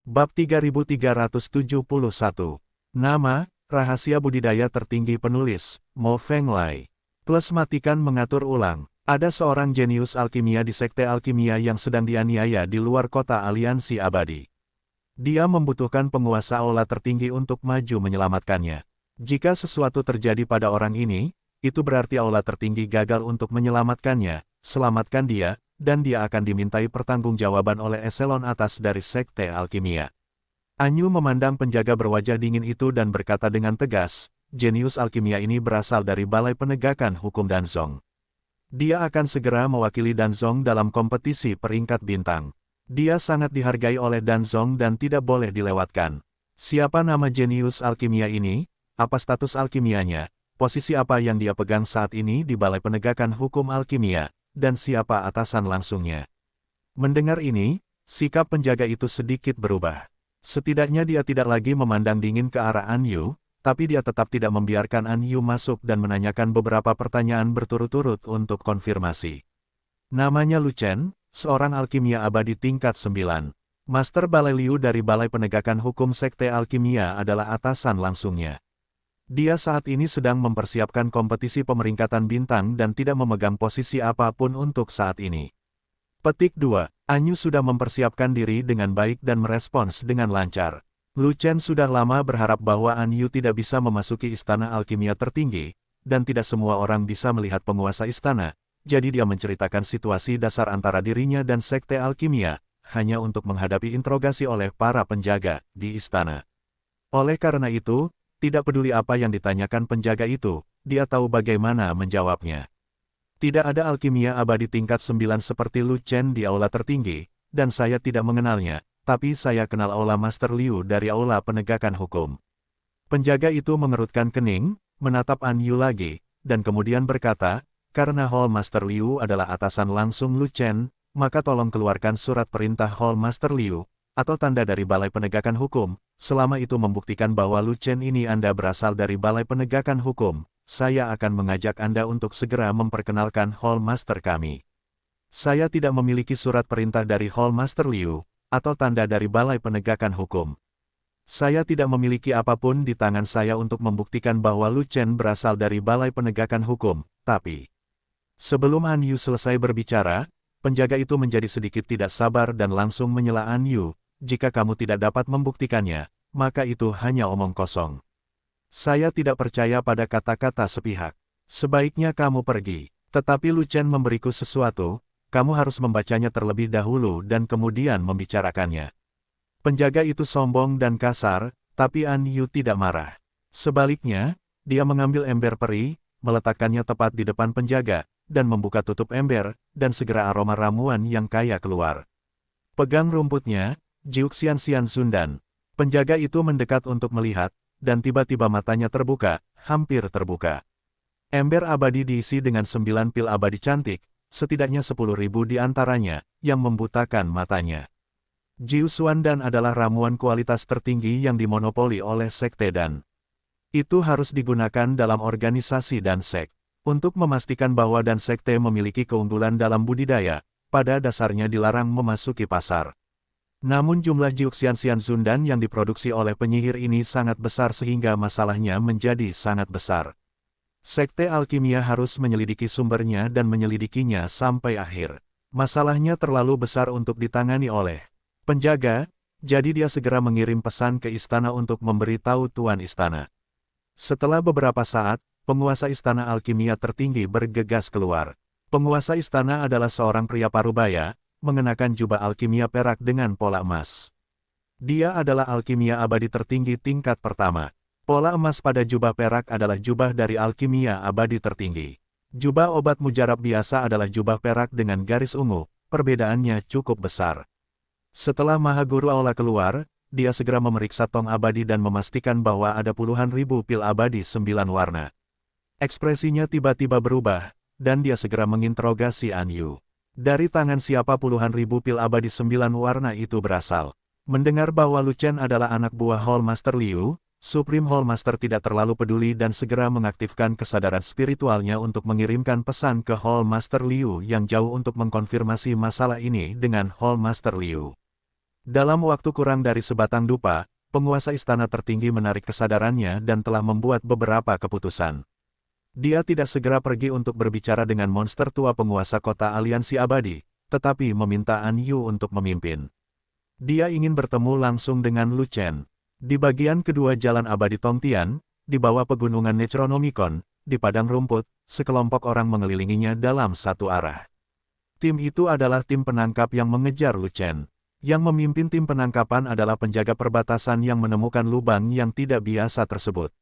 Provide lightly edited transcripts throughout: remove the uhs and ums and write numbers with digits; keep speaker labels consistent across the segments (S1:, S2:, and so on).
S1: Bab 3371. Nama, rahasia budidaya tertinggi penulis, Mo Fenglai. Plus matikan mengatur ulang. Ada seorang jenius alkimia di sekte alkimia yang sedang dianiaya di luar kota aliansi abadi. Dia membutuhkan penguasa aula tertinggi untuk maju menyelamatkannya. Jika sesuatu terjadi pada orang ini, itu berarti aula tertinggi gagal untuk menyelamatkannya. Selamatkan dia, dan dia akan dimintai pertanggungjawaban oleh eselon atas dari sekte alkimia. Anyu memandang penjaga berwajah dingin itu dan berkata dengan tegas, jenius alkimia ini berasal dari Balai Penegakan Hukum Danzong. Dia akan segera mewakili Danzong dalam kompetisi peringkat bintang. Dia sangat dihargai oleh Danzong dan tidak boleh dilewatkan. Siapa nama jenius alkimia ini? Apa status alkimianya? Posisi apa yang dia pegang saat ini di Balai Penegakan Hukum Alkimia? Dan siapa atasan langsungnya? Mendengar ini, sikap penjaga itu sedikit berubah. Setidaknya dia tidak lagi memandang dingin ke arah Anyu, tapi dia tetap tidak membiarkan Anyu masuk dan menanyakan beberapa pertanyaan berturut-turut untuk konfirmasi. Namanya Lu Chen, seorang alkimia abadi tingkat 9. Master Balai Liu dari Balai Penegakan Hukum Sekte Alkimia adalah atasan langsungnya. Dia saat ini sedang mempersiapkan kompetisi pemeringkatan bintang dan tidak memegang posisi apapun untuk saat ini. Petik 2. Anyu sudah mempersiapkan diri dengan baik dan merespons dengan lancar. Lu Chen sudah lama berharap bahwa Anyu tidak bisa memasuki istana alkimia tertinggi, dan tidak semua orang bisa melihat penguasa istana, jadi dia menceritakan situasi dasar antara dirinya dan sekte alkimia, hanya untuk menghadapi interogasi oleh para penjaga di istana. Oleh karena itu, tidak peduli apa yang ditanyakan penjaga itu, dia tahu bagaimana menjawabnya. Tidak ada alkimia abadi tingkat 9 seperti Lu Chen di aula tertinggi, dan saya tidak mengenalnya, tapi saya kenal aula Master Liu dari aula penegakan hukum. Penjaga itu mengerutkan kening, menatap Anyu lagi, dan kemudian berkata, karena Hall Master Liu adalah atasan langsung Lu Chen, maka tolong keluarkan surat perintah Hall Master Liu, atau tanda dari Balai Penegakan Hukum. Selama itu membuktikan bahwa Lu Chen ini Anda berasal dari Balai Penegakan Hukum, saya akan mengajak Anda untuk segera memperkenalkan Hall Master kami. Saya tidak memiliki surat perintah dari Hall Master Liu, atau tanda dari Balai Penegakan Hukum. Saya tidak memiliki apapun di tangan saya untuk membuktikan bahwa Lu Chen berasal dari Balai Penegakan Hukum, tapi... Sebelum Anyu selesai berbicara, penjaga itu menjadi sedikit tidak sabar dan langsung menyela Anyu. Jika kamu tidak dapat membuktikannya, maka itu hanya omong kosong. Saya tidak percaya pada kata-kata sepihak. Sebaiknya kamu pergi. Tetapi Lu Chen memberiku sesuatu, kamu harus membacanya terlebih dahulu dan kemudian membicarakannya. Penjaga itu sombong dan kasar, tapi Anyu tidak marah. Sebaliknya, dia mengambil ember peri, meletakkannya tepat di depan penjaga, dan membuka tutup ember, dan segera aroma ramuan yang kaya keluar. Pegang rumputnya, Jiuxian Xian Zundan. Penjaga itu mendekat untuk melihat, dan tiba-tiba matanya terbuka, hampir terbuka. Ember abadi diisi dengan 9 pil abadi cantik, setidaknya 10.000 di antaranya, yang membutakan matanya. Jiu Xuandan adalah ramuan kualitas tertinggi yang dimonopoli oleh sekte dan itu harus digunakan dalam organisasi dan sek. Untuk memastikan bahwa dan sekte memiliki keunggulan dalam budidaya, pada dasarnya dilarang memasuki pasar. Namun jumlah Jiuxian Xian Zundan yang diproduksi oleh penyihir ini sangat besar sehingga masalahnya menjadi sangat besar. Sekte alkimia harus menyelidiki sumbernya dan menyelidikinya sampai akhir. Masalahnya terlalu besar untuk ditangani oleh penjaga, jadi dia segera mengirim pesan ke istana untuk memberitahu tuan istana. Setelah beberapa saat, penguasa istana alkimia tertinggi bergegas keluar. Penguasa istana adalah seorang pria parubaya, mengenakan jubah alkimia perak dengan pola emas. Dia adalah alkimia abadi tertinggi tingkat pertama. Pola emas pada jubah perak adalah jubah dari alkimia abadi tertinggi. Jubah obat mujarab biasa adalah jubah perak dengan garis ungu, perbedaannya cukup besar. Setelah Maha Guru Aula keluar, dia segera memeriksa tong abadi dan memastikan bahwa ada puluhan ribu pil abadi 9 warna. Ekspresinya tiba-tiba berubah, dan dia segera menginterogasi Anyu. Dari tangan siapa puluhan ribu pil abadi 9 warna itu berasal? Mendengar bahwa Lu Chen adalah anak buah Hall Master Liu, Supreme Hall Master tidak terlalu peduli dan segera mengaktifkan kesadaran spiritualnya untuk mengirimkan pesan ke Hall Master Liu yang jauh untuk mengkonfirmasi masalah ini dengan Hall Master Liu. Dalam waktu kurang dari sebatang dupa, penguasa istana tertinggi menarik kesadarannya dan telah membuat beberapa keputusan. Dia tidak segera pergi untuk berbicara dengan monster tua penguasa kota aliansi abadi, tetapi meminta An Yu untuk memimpin. Dia ingin bertemu langsung dengan Lu Chen. Di bagian kedua Jalan Abadi Tongtian, di bawah pegunungan Necronomicon, di padang rumput, sekelompok orang mengelilinginya dalam satu arah. Tim itu adalah tim penangkap yang mengejar Lu Chen. Yang memimpin tim penangkapan adalah penjaga perbatasan yang menemukan lubang yang tidak biasa tersebut.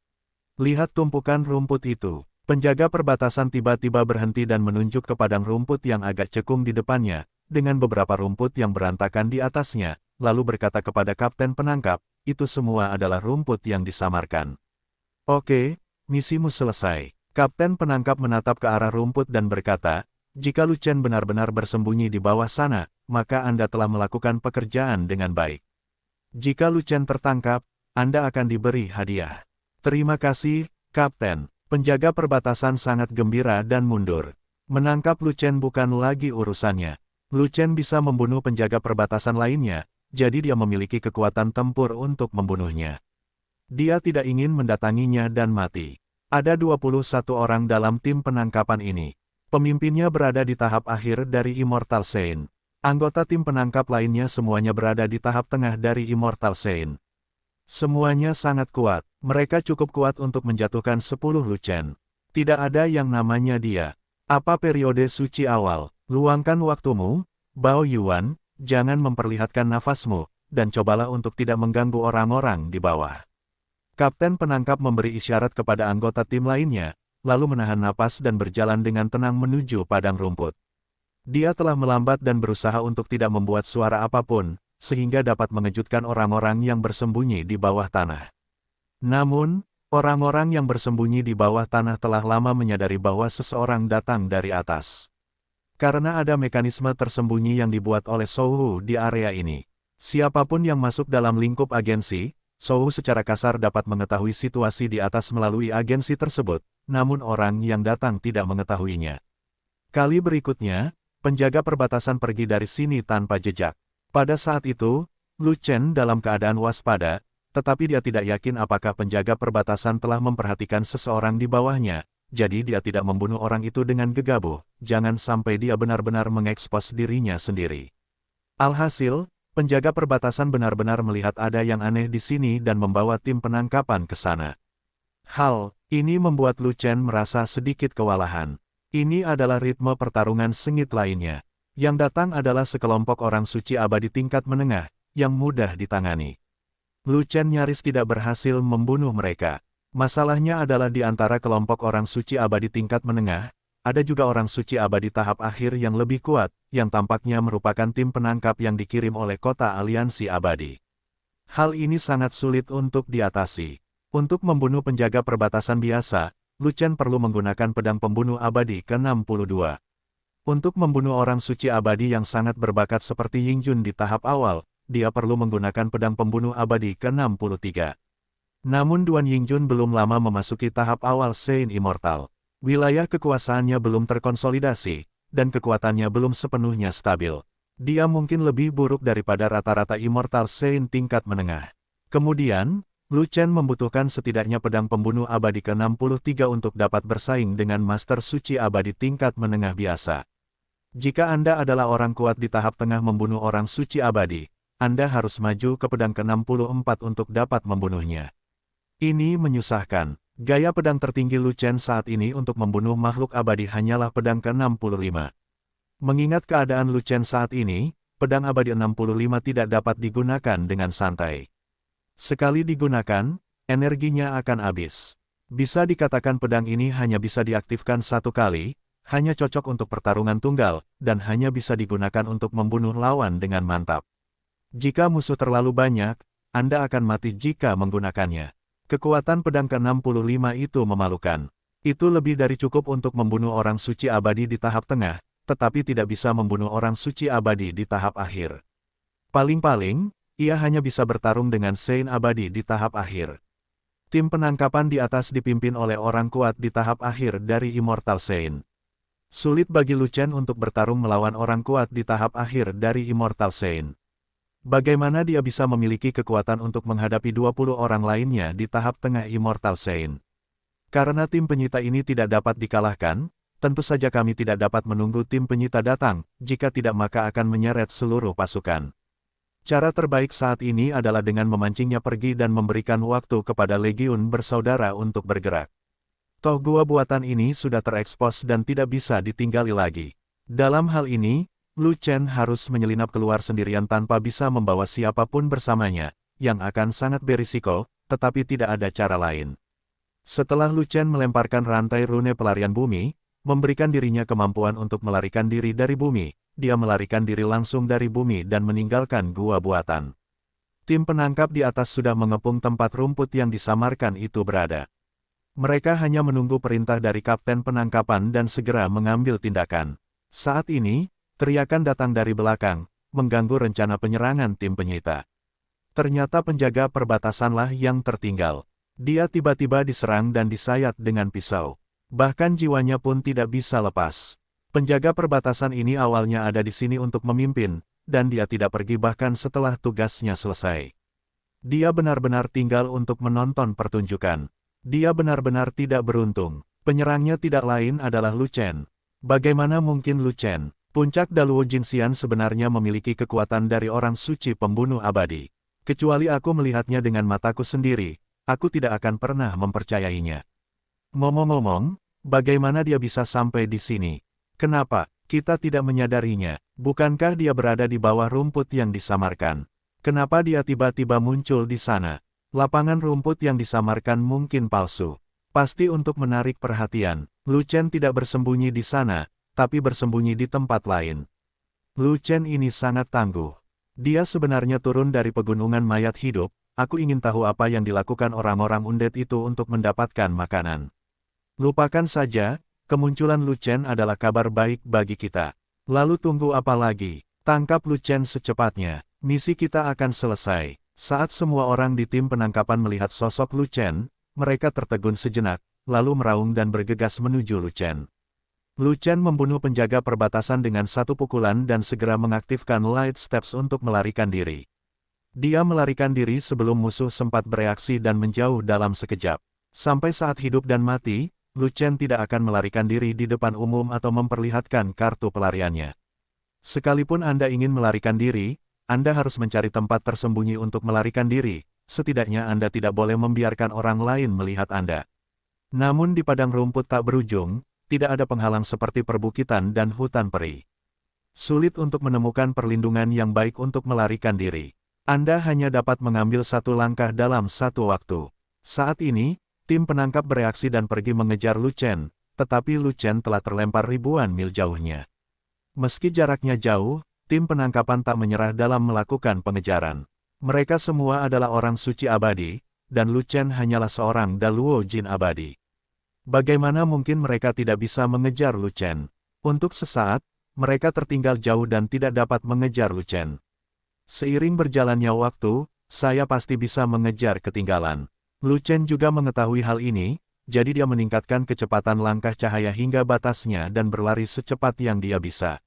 S1: Lihat tumpukan rumput itu. Penjaga perbatasan tiba-tiba berhenti dan menunjuk ke padang rumput yang agak cekung di depannya, dengan beberapa rumput yang berantakan di atasnya, lalu berkata kepada kapten penangkap, itu semua adalah rumput yang disamarkan. Oke, misimu selesai. Kapten penangkap menatap ke arah rumput dan berkata, jika Lu Chen benar-benar bersembunyi di bawah sana, maka Anda telah melakukan pekerjaan dengan baik. Jika Lu Chen tertangkap, Anda akan diberi hadiah. Terima kasih, Kapten. Penjaga perbatasan sangat gembira dan mundur. Menangkap Lu Chen bukan lagi urusannya. Lu Chen bisa membunuh penjaga perbatasan lainnya, jadi dia memiliki kekuatan tempur untuk membunuhnya. Dia tidak ingin mendatanginya dan mati. Ada 21 orang dalam tim penangkapan ini. Pemimpinnya berada di tahap akhir dari Immortal Saint. Anggota tim penangkap lainnya semuanya berada di tahap tengah dari Immortal Saint. Semuanya sangat kuat. Mereka cukup kuat untuk menjatuhkan 10 Lu Chen. Tidak ada yang namanya dia. Apa periode suci awal? Luangkan waktumu, Bao Yuan, jangan memperlihatkan nafasmu, dan cobalah untuk tidak mengganggu orang-orang di bawah. Kapten penangkap memberi isyarat kepada anggota tim lainnya, lalu menahan napas dan berjalan dengan tenang menuju padang rumput. Dia telah melambat dan berusaha untuk tidak membuat suara apapun, sehingga dapat mengejutkan orang-orang yang bersembunyi di bawah tanah. Namun, orang-orang yang bersembunyi di bawah tanah telah lama menyadari bahwa seseorang datang dari atas. Karena ada mekanisme tersembunyi yang dibuat oleh Souhu di area ini. Siapapun yang masuk dalam lingkup agensi, Souhu secara kasar dapat mengetahui situasi di atas melalui agensi tersebut, namun orang yang datang tidak mengetahuinya. Kali berikutnya, penjaga perbatasan pergi dari sini tanpa jejak. Pada saat itu, Lu Chen dalam keadaan waspada, tetapi dia tidak yakin apakah penjaga perbatasan telah memperhatikan seseorang di bawahnya, jadi dia tidak membunuh orang itu dengan gegabah, jangan sampai dia benar-benar mengekspos dirinya sendiri. Alhasil, penjaga perbatasan benar-benar melihat ada yang aneh di sini dan membawa tim penangkapan ke sana. Hal ini membuat Lu Chen merasa sedikit kewalahan. Ini adalah ritme pertarungan sengit lainnya. Yang datang adalah sekelompok orang suci abadi tingkat menengah, yang mudah ditangani. Lu Chen nyaris tidak berhasil membunuh mereka. Masalahnya adalah di antara kelompok orang suci abadi tingkat menengah, ada juga orang suci abadi tahap akhir yang lebih kuat, yang tampaknya merupakan tim penangkap yang dikirim oleh kota aliansi abadi. Hal ini sangat sulit untuk diatasi. Untuk membunuh penjaga perbatasan biasa, Lu Chen perlu menggunakan pedang pembunuh abadi ke-62. Untuk membunuh orang suci abadi yang sangat berbakat seperti Yingjun di tahap awal, dia perlu menggunakan pedang pembunuh abadi ke-63. Namun Duan Yingjun belum lama memasuki tahap awal Saint Immortal. Wilayah kekuasaannya belum terkonsolidasi, dan kekuatannya belum sepenuhnya stabil. Dia mungkin lebih buruk daripada rata-rata Immortal Saint tingkat menengah. Kemudian, Lu Chen membutuhkan setidaknya pedang pembunuh abadi ke-63 untuk dapat bersaing dengan Master Suci abadi tingkat menengah biasa. Jika Anda adalah orang kuat di tahap tengah membunuh orang suci abadi, Anda harus maju ke pedang ke-64 untuk dapat membunuhnya. Ini menyusahkan. Gaya pedang tertinggi Lu Chen saat ini untuk membunuh makhluk abadi hanyalah pedang ke-65. Mengingat keadaan Lu Chen saat ini, pedang abadi 65 tidak dapat digunakan dengan santai. Sekali digunakan, energinya akan habis. Bisa dikatakan pedang ini hanya bisa diaktifkan satu kali, hanya cocok untuk pertarungan tunggal, dan hanya bisa digunakan untuk membunuh lawan dengan mantap. Jika musuh terlalu banyak, Anda akan mati jika menggunakannya. Kekuatan pedang ke-65 itu memalukan. Itu lebih dari cukup untuk membunuh orang suci abadi di tahap tengah, tetapi tidak bisa membunuh orang suci abadi di tahap akhir. Paling-paling, ia hanya bisa bertarung dengan Saint abadi di tahap akhir. Tim penangkapan di atas dipimpin oleh orang kuat di tahap akhir dari Immortal Saint. Sulit bagi Lu Chen untuk bertarung melawan orang kuat di tahap akhir dari Immortal Saint. Bagaimana dia bisa memiliki kekuatan untuk menghadapi 20 orang lainnya di tahap tengah Immortal Saint? Karena tim penyita ini tidak dapat dikalahkan, tentu saja kami tidak dapat menunggu tim penyita datang, jika tidak maka akan menyeret seluruh pasukan. Cara terbaik saat ini adalah dengan memancingnya pergi dan memberikan waktu kepada Legiun bersaudara untuk bergerak. Toh gua buatan ini sudah terekspos dan tidak bisa ditinggali lagi. Dalam hal ini, Lu Chen harus menyelinap keluar sendirian tanpa bisa membawa siapapun bersamanya, yang akan sangat berisiko, tetapi tidak ada cara lain. Setelah Lu Chen melemparkan rantai rune pelarian bumi, memberikan dirinya kemampuan untuk melarikan diri dari bumi, dia melarikan diri langsung dari bumi dan meninggalkan gua buatan. Tim penangkap di atas sudah mengepung tempat rumput yang disamarkan itu berada. Mereka hanya menunggu perintah dari kapten penangkapan dan segera mengambil tindakan. Saat ini, teriakan datang dari belakang, mengganggu rencana penyerangan tim penyita. Ternyata penjaga perbatasanlah yang tertinggal. Dia tiba-tiba diserang dan disayat dengan pisau. Bahkan jiwanya pun tidak bisa lepas. Penjaga perbatasan ini awalnya ada di sini untuk memimpin, dan dia tidak pergi bahkan setelah tugasnya selesai. Dia benar-benar tinggal untuk menonton pertunjukan. Dia benar-benar tidak beruntung. Penyerangnya tidak lain adalah Lu Chen. Bagaimana mungkin Lu Chen, puncak Daluo Jinxian sebenarnya memiliki kekuatan dari orang suci pembunuh abadi? Kecuali aku melihatnya dengan mataku sendiri, aku tidak akan pernah mempercayainya. Ngomong-ngomong, bagaimana dia bisa sampai di sini? Kenapa kita tidak menyadarinya? Bukankah dia berada di bawah rumput yang disamarkan? Kenapa dia tiba-tiba muncul di sana? Lapangan rumput yang disamarkan mungkin palsu. Pasti untuk menarik perhatian. Lu Chen tidak bersembunyi di sana, tapi bersembunyi di tempat lain. Lu Chen ini sangat tangguh. Dia sebenarnya turun dari pegunungan mayat hidup. Aku ingin tahu apa yang dilakukan orang-orang undead itu untuk mendapatkan makanan. Lupakan saja, kemunculan Lu Chen adalah kabar baik bagi kita. Lalu tunggu apa lagi? Tangkap Lu Chen secepatnya. Misi kita akan selesai. Saat semua orang di tim penangkapan melihat sosok Lu Chen, mereka tertegun sejenak, lalu meraung dan bergegas menuju Lu Chen. Lu Chen membunuh penjaga perbatasan dengan satu pukulan dan segera mengaktifkan Light Steps untuk melarikan diri. Dia melarikan diri sebelum musuh sempat bereaksi dan menjauh dalam sekejap. Sampai saat hidup dan mati, Lu Chen tidak akan melarikan diri di depan umum atau memperlihatkan kartu pelariannya. Sekalipun Anda ingin melarikan diri, Anda harus mencari tempat tersembunyi untuk melarikan diri, setidaknya Anda tidak boleh membiarkan orang lain melihat Anda. Namun di padang rumput tak berujung, tidak ada penghalang seperti perbukitan dan hutan peri. Sulit untuk menemukan perlindungan yang baik untuk melarikan diri. Anda hanya dapat mengambil satu langkah dalam satu waktu. Saat ini, tim penangkap bereaksi dan pergi mengejar Lu Chen, tetapi Lu Chen telah terlempar ribuan mil jauhnya. Meski jaraknya jauh, tim penangkapan tak menyerah dalam melakukan pengejaran. Mereka semua adalah orang suci abadi, dan Lu Chen hanyalah seorang Daluo Jin abadi. Bagaimana mungkin mereka tidak bisa mengejar Lu Chen? Untuk sesaat, mereka tertinggal jauh dan tidak dapat mengejar Lu Chen. Seiring berjalannya waktu, saya pasti bisa mengejar ketinggalan. Lu Chen juga mengetahui hal ini, jadi dia meningkatkan kecepatan langkah cahaya hingga batasnya dan berlari secepat yang dia bisa.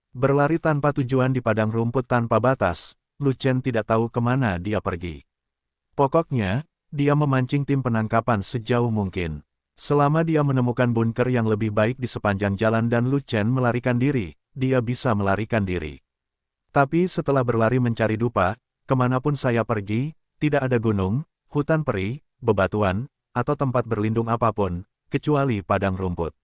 S1: Berlari tanpa tujuan di padang rumput tanpa batas, Lu Chen tidak tahu kemana dia pergi. Pokoknya, dia memancing tim penangkapan sejauh mungkin. Selama dia menemukan bunker yang lebih baik di sepanjang jalan dan Lu Chen melarikan diri, dia bisa melarikan diri. Tapi setelah berlari mencari dupa, kemanapun saya pergi, tidak ada gunung, hutan peri, bebatuan, atau tempat berlindung apapun, kecuali padang rumput.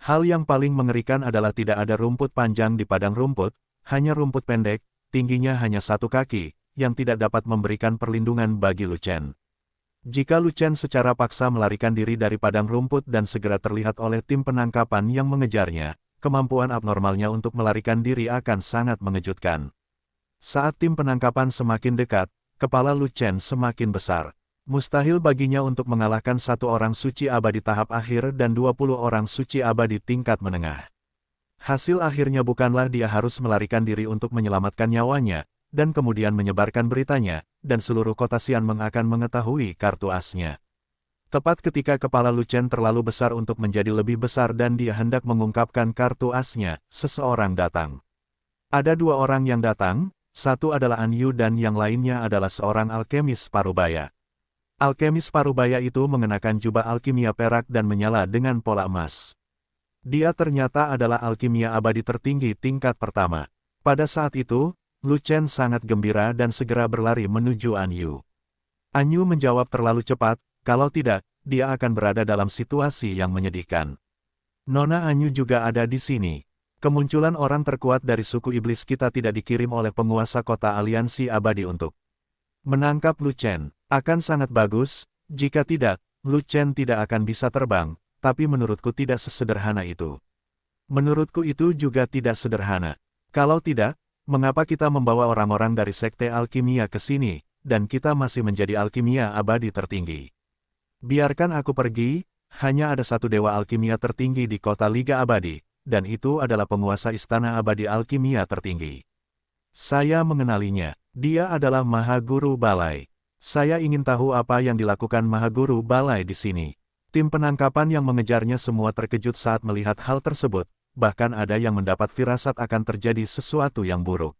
S1: Hal yang paling mengerikan adalah tidak ada rumput panjang di padang rumput, hanya rumput pendek, tingginya hanya 1 kaki, yang tidak dapat memberikan perlindungan bagi Lu Chen. Jika Lu Chen secara paksa melarikan diri dari padang rumput dan segera terlihat oleh tim penangkapan yang mengejarnya, kemampuan abnormalnya untuk melarikan diri akan sangat mengejutkan. Saat tim penangkapan semakin dekat, kepala Lu Chen semakin besar. Mustahil baginya untuk mengalahkan satu orang suci abadi tahap akhir dan 20 orang suci abadi tingkat menengah. Hasil akhirnya bukanlah dia harus melarikan diri untuk menyelamatkan nyawanya, dan kemudian menyebarkan beritanya, dan seluruh kota Xianmeng akan mengetahui kartu asnya. Tepat ketika kepala Lu Chen terlalu besar untuk menjadi lebih besar dan dia hendak mengungkapkan kartu asnya, seseorang datang. Ada 2 orang yang datang, satu adalah Anyu dan yang lainnya adalah seorang alkemis parubaya. Alkemis parubaya itu mengenakan jubah alkimia perak dan menyala dengan pola emas. Dia ternyata adalah alkimia abadi tertinggi tingkat pertama. Pada saat itu, Lu Chen sangat gembira dan segera berlari menuju Anyu. Anyu menjawab terlalu cepat, kalau tidak, dia akan berada dalam situasi yang menyedihkan. Nona Anyu juga ada di sini. Kemunculan orang terkuat dari suku iblis kita tidak dikirim oleh penguasa kota aliansi abadi untuk menangkap Lu Chen. Akan sangat bagus, jika tidak, Lu Chen tidak akan bisa terbang, tapi menurutku tidak sesederhana itu. Menurutku itu juga tidak sederhana. Kalau tidak, mengapa kita membawa orang-orang dari sekte alkimia ke sini, dan kita masih menjadi alkimia abadi tertinggi? Biarkan aku pergi, hanya ada satu dewa alkimia tertinggi di kota Liga Abadi, dan itu adalah penguasa istana abadi alkimia tertinggi. Saya mengenalinya, dia adalah Maha Guru Balai. Saya ingin tahu apa yang dilakukan Maha Guru Balai di sini. Tim penangkapan yang mengejarnya semua terkejut saat melihat hal tersebut, bahkan ada yang mendapat firasat akan terjadi sesuatu yang buruk.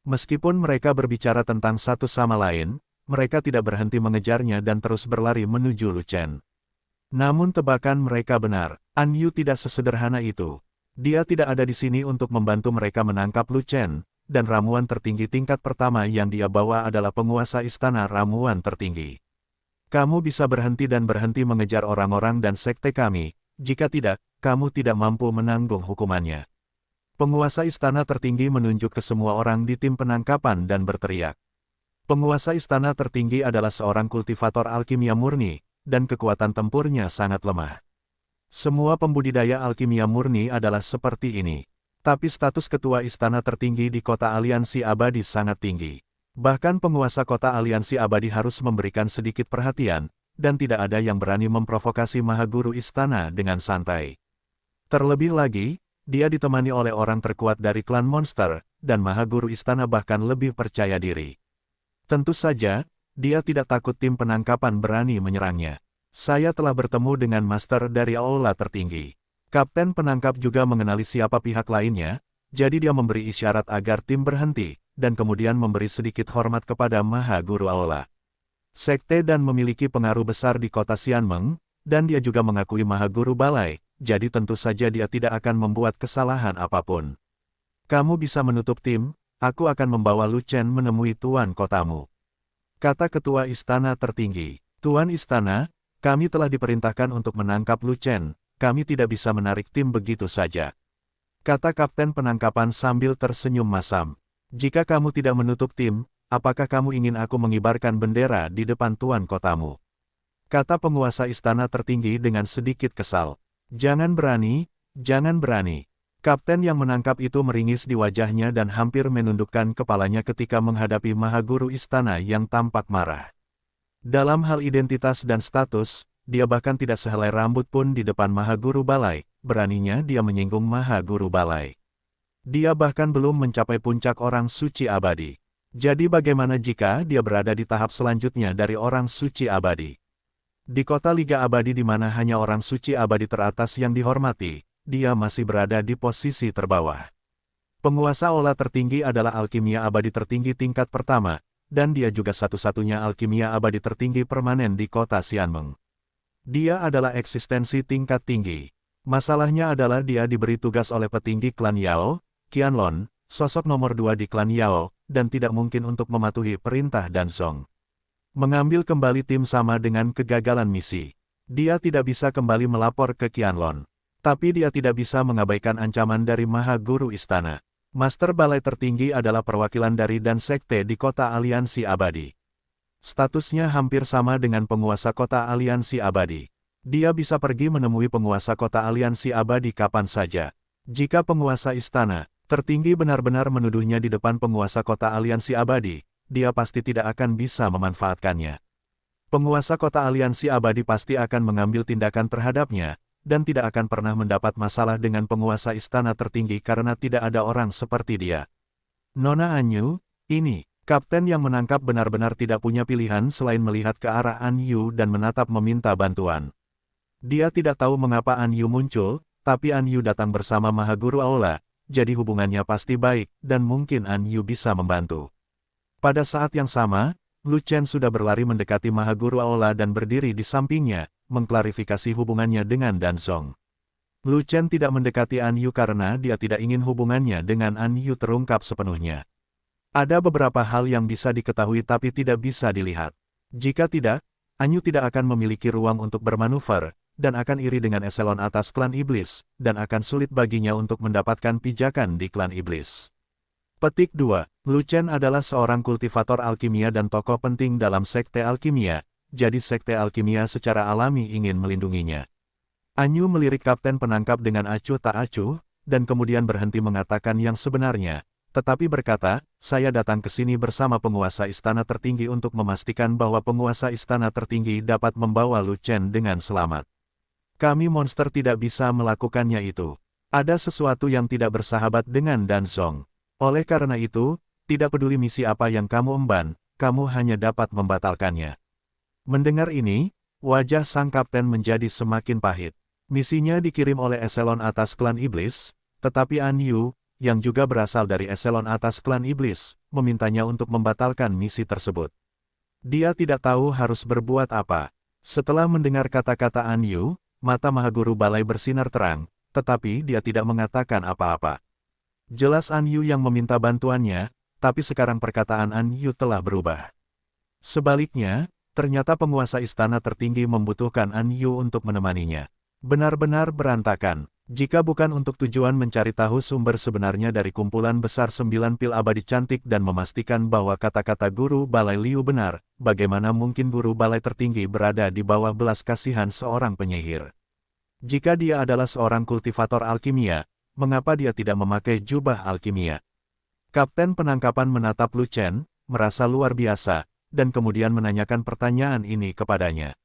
S1: Meskipun mereka berbicara tentang satu sama lain, mereka tidak berhenti mengejarnya dan terus berlari menuju Lu Chen. Namun tebakan mereka benar, Anyu tidak sesederhana itu. Dia tidak ada di sini untuk membantu mereka menangkap Lu Chen, dan ramuan tertinggi tingkat pertama yang dia bawa adalah penguasa istana ramuan tertinggi. Kamu bisa berhenti dan berhenti mengejar orang-orang dan sekte kami, jika tidak, kamu tidak mampu menanggung hukumannya. Penguasa istana tertinggi menunjuk ke semua orang di tim penangkapan dan berteriak. Penguasa istana tertinggi adalah seorang kultivator alkimia murni, dan kekuatan tempurnya sangat lemah. Semua pembudidaya alkimia murni adalah seperti ini. Tapi status ketua istana tertinggi di kota aliansi abadi sangat tinggi. Bahkan penguasa kota aliansi abadi harus memberikan sedikit perhatian, dan tidak ada yang berani memprovokasi Maha Guru istana dengan santai. Terlebih lagi, dia ditemani oleh orang terkuat dari klan monster, dan Maha Guru istana bahkan lebih percaya diri. Tentu saja, dia tidak takut tim penangkapan berani menyerangnya. Saya telah bertemu dengan master dari aula tertinggi. Kapten penangkap juga mengenali siapa pihak lainnya, jadi dia memberi isyarat agar tim berhenti, dan kemudian memberi sedikit hormat kepada Maha Guru Aula. Sekte dan memiliki pengaruh besar di kota Xianmeng, dan dia juga mengakui Maha Guru Balai, jadi tentu saja dia tidak akan membuat kesalahan apapun. Kamu bisa menutup tim, aku akan membawa Lu Chen menemui tuan kotamu. Kata ketua istana tertinggi. Tuan istana, kami telah diperintahkan untuk menangkap Lu Chen, kami tidak bisa menarik tim begitu saja. Kata kapten penangkapan sambil tersenyum masam. Jika kamu tidak menutup tim, apakah kamu ingin aku mengibarkan bendera di depan tuan kotamu? Kata penguasa istana tertinggi dengan sedikit kesal. Jangan berani, jangan berani. Kapten yang menangkap itu meringis di wajahnya dan hampir menundukkan kepalanya ketika menghadapi Maha Guru istana yang tampak marah. Dalam hal identitas dan status, dia bahkan tidak sehelai rambut pun di depan Maha Guru Balai, beraninya dia menyinggung Maha Guru Balai. Dia bahkan belum mencapai puncak orang suci abadi. Jadi bagaimana jika dia berada di tahap selanjutnya dari orang suci abadi? Di kota Liga Abadi di mana hanya orang suci abadi teratas yang dihormati, dia masih berada di posisi terbawah. Penguasa aula tertinggi adalah alkimia abadi tertinggi tingkat pertama, dan dia juga satu-satunya alkimia abadi tertinggi permanen di kota Xianmeng. Dia adalah eksistensi tingkat tinggi. Masalahnya adalah dia diberi tugas oleh petinggi klan Yao, Qianlong, sosok nomor 2 di klan Yao, dan tidak mungkin untuk mematuhi perintah Dan Zong. Mengambil kembali tim sama dengan kegagalan misi. Dia tidak bisa kembali melapor ke Qianlong. Tapi dia tidak bisa mengabaikan ancaman dari Maha Guru Istana. Master Balai tertinggi adalah perwakilan dari Dan Sekte di kota Aliansi Abadi. Statusnya hampir sama dengan penguasa kota Aliansi Abadi. Dia bisa pergi menemui penguasa kota Aliansi Abadi kapan saja. Jika penguasa istana tertinggi benar-benar menuduhnya di depan penguasa kota Aliansi Abadi, dia pasti tidak akan bisa memanfaatkannya. Penguasa kota Aliansi Abadi pasti akan mengambil tindakan terhadapnya, dan tidak akan pernah mendapat masalah dengan penguasa istana tertinggi karena tidak ada orang seperti dia. Nona Anyu, ini, kapten yang menangkap benar-benar tidak punya pilihan selain melihat ke arah Anyu dan menatap meminta bantuan. Dia tidak tahu mengapa Anyu muncul, tapi Anyu datang bersama Maha Guru Aula, jadi hubungannya pasti baik, dan mungkin An Yu bisa membantu. Pada saat yang sama, Lu Chen sudah berlari mendekati Mahaguru Aula dan berdiri di sampingnya, mengklarifikasi hubungannya dengan Dan Zong. Lu Chen tidak mendekati An Yu karena dia tidak ingin hubungannya dengan An Yu terungkap sepenuhnya. Ada beberapa hal yang bisa diketahui tapi tidak bisa dilihat. Jika tidak, An Yu tidak akan memiliki ruang untuk bermanuver, dan akan iri dengan eselon atas klan iblis, dan akan sulit baginya untuk mendapatkan pijakan di klan iblis. Petik 2. Lu Chen adalah seorang kultivator alkimia dan tokoh penting dalam sekte alkimia, jadi sekte alkimia secara alami ingin melindunginya. An Yu melirik kapten penangkap dengan acuh tak acuh, dan kemudian berhenti mengatakan yang sebenarnya, tetapi berkata, saya datang ke sini bersama penguasa istana tertinggi untuk memastikan bahwa penguasa istana tertinggi dapat membawa Lu Chen dengan selamat. Kami monster tidak bisa melakukannya itu. Ada sesuatu yang tidak bersahabat dengan Dan Zong. Oleh karena itu, tidak peduli misi apa yang kamu emban, kamu hanya dapat membatalkannya. Mendengar ini, wajah sang kapten menjadi semakin pahit. Misinya dikirim oleh eselon atas klan iblis, tetapi An Yu, yang juga berasal dari eselon atas klan iblis, memintanya untuk membatalkan misi tersebut. Dia tidak tahu harus berbuat apa. Setelah mendengar kata-kata An Yu, mata Mahaguru Balai bersinar terang, tetapi dia tidak mengatakan apa-apa. Jelas An Yu yang meminta bantuannya, tapi sekarang perkataan An Yu telah berubah. Sebaliknya, ternyata penguasa istana tertinggi membutuhkan An Yu untuk menemaninya. Benar-benar berantakan. Jika bukan untuk tujuan mencari tahu sumber sebenarnya dari kumpulan besar 9 pil abadi cantik dan memastikan bahwa kata-kata Guru Balai Liu benar, bagaimana mungkin Guru Balai tertinggi berada di bawah belas kasihan seorang penyihir? Jika dia adalah seorang kultivator alkimia, mengapa dia tidak memakai jubah alkimia? Kapten penangkapan menatap Lu Chen, merasa luar biasa, dan kemudian menanyakan pertanyaan ini kepadanya.